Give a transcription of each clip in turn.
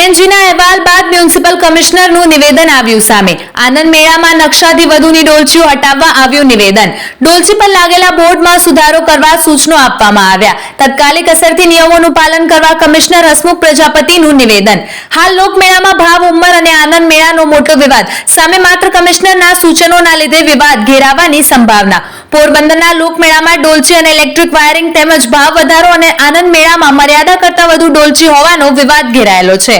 સીએનજીના અહેવાલ બાદ મ્યુનિસિપલ કમિશનરનું નિવેદન આવ્યું સામે। આનંદ મેળામાં નકશાથી વધુની ડોલચીઓ હટાવવા આવ્યું નિવેદન। ડોલચી પર લાગેલા બોર્ડમાં સુધારો કરવા સૂચનો આપવામાં આવ્યા। તાત્કાલિક અસરથી નિયમોનું પાલન કરવા કમિશનર હસમુખ પ્રજાપતિનું નિવેદન। હાલ લોકમેળામાં ભાવ ઉંમર અને આનંદ મેળાનો મોટો વિવાદ સામે માત્ર કમિશનરના સૂચનોના લીધે વિવાદ ઘેરાવાની સંભાવના। પોરબંદરના લોકમેળામાં ડોલચી અને ઇલેક્ટ્રિક વાયરિંગ તેમજ ભાવ વધારો અને આનંદ મેળામાં મર્યાદા કરતા વધુ ડોલચી હોવાનો વિવાદ ઘેરાયેલો છે।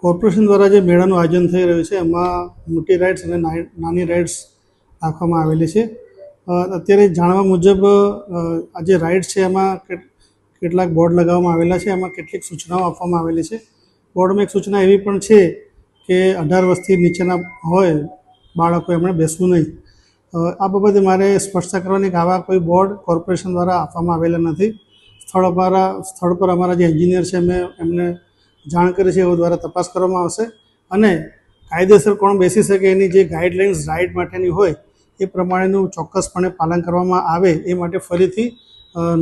કોર્પોરેશન द्वारा जो मेळाનું આયોજન થઈ રહ્યું છે એમાં મોટી રાઇડ્સ અને નાની રાઇડ્સ રાખવામાં આવેલી છે। અત્યારે જાણવા મુજબ આ જે રાઇડ્સ છે એમાં કેટલાક બોર્ડ લગાવવામાં આવેલા છે, એમાં કેટલીક સૂચનાઓ આપવામાં આવેલી છે। બોર્ડમાં એક સૂચના એવી પણ છે કે 18 વર્ષથી નીચેના હોય બાળકો એમણે બેસવું નહીં। આ બાબતે મારે સ્પષ્ટતા કરવાની કે આવા કોઈ બોર્ડ કોર્પોરેશન દ્વારા આપવામાં આવેલા નથી। સ્થળ પર અમારા જે એન્જિનિયર છે એમને જાણ કરી છે, એઓ દ્વારા તપાસ કરવામાં આવશે અને કાયદેસર કોણ બેસી શકે એની જે ગાઈડલાઇન્સ રાઇડ માટેની હોય એ પ્રમાણેનું ચોક્કસપણે પાલન કરવામાં આવે એ માટે ફરીથી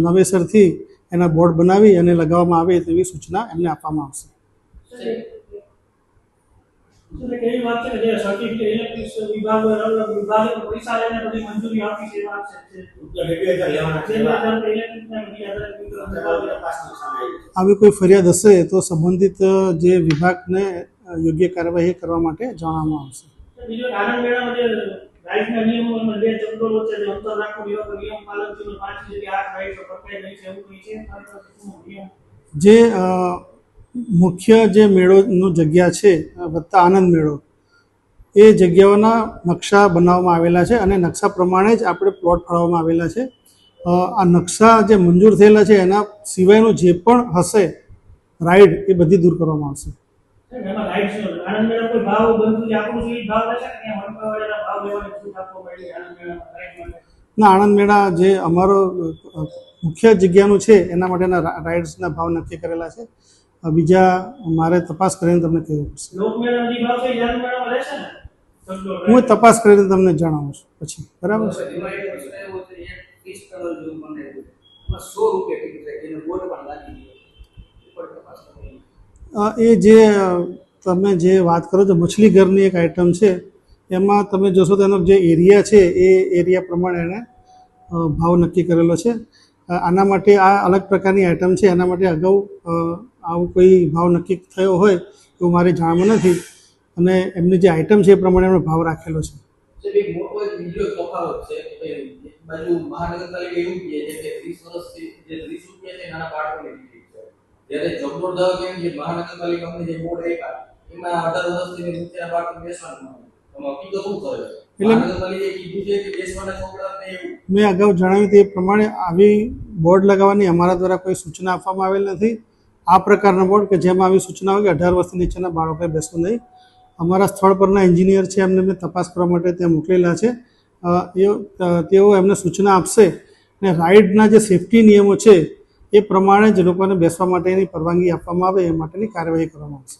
નવેસરથી એના બોર્ડ બનાવી અને લગાવવામાં આવે તેવી સૂચના એમને આપવામાં આવશે। આવી કોઈ ફરિયાદ હશે તો સંબંધિત જે વિભાગને યોગ્ય કાર્યવાહી કરવા માટે જણાવવામાં આવશે। જે મુખ્ય જે મેળોનું જગ્યા છે વત્તા આનંદ મેળો એ જગ્યાઓના નકશા બનાવવામાં આવેલા છે અને નકશા પ્રમાણે જ આપણે પ્લોટ ફાળવવામાં આવેલા છે। આ નકશા જે મંજૂર થયેલા છે એના સિવાયનું જે પણ હશે રાઇડ એ બધી દૂર કરવામાં આવશે। ના, આનંદ મેળા જે અમારો મુખ્ય જગ્યાનું છે એના માટેના રાઇડ્સના ભાવ નક્કી કરેલા છે। બીજા મારે તપાસ કરીને તમને કહેવું પડશે। હું તપાસ કરીને તમને જણાવું છું પછી, બરાબર છે? એ જે તમે જે વાત કરો છો મછલી ઘરની એક આઇટમ છે એમાં તમે જોશો તો એનો જે એરિયા છે એ એરિયા પ્રમાણે એને ભાવ નક્કી કરેલો છે। આના માટે આ અલગ પ્રકારની આઇટમ છે, એના માટે અગાઉ આવું કોઈ ભાવ નક્કી થયો હોય એવું મારે જાણવું નથી અને એમની જે આઇટમ છે એ પ્રમાણે એમનો ભાવ રાખેલો છે। મેં અગાઉ જણાવ્યું તે પ્રમાણે આવી બોર્ડ લગાવવાની અમારા દ્વારા કોઈ સૂચના આપવામાં આવેલ નથી। આ પ્રકારના બોર્ડ કે જેમાં આવી સૂચના હોય કે 18 વર્ષથી નીચેના બાળકોએ બેસવું નહીં। અમારા સ્થળ પરના એન્જિનિયર છે એમને મેં તપાસ કરવા માટે ત્યાં મોકલેલા છે। તેઓ એમને સૂચના આપશે અને રાઇડના જે સેફટી નિયમો છે એ પ્રમાણે જ લોકોને બેસવા માટેની પરવાનગી આપવામાં આવે એ માટેની કાર્યવાહી કરવામાં આવશે।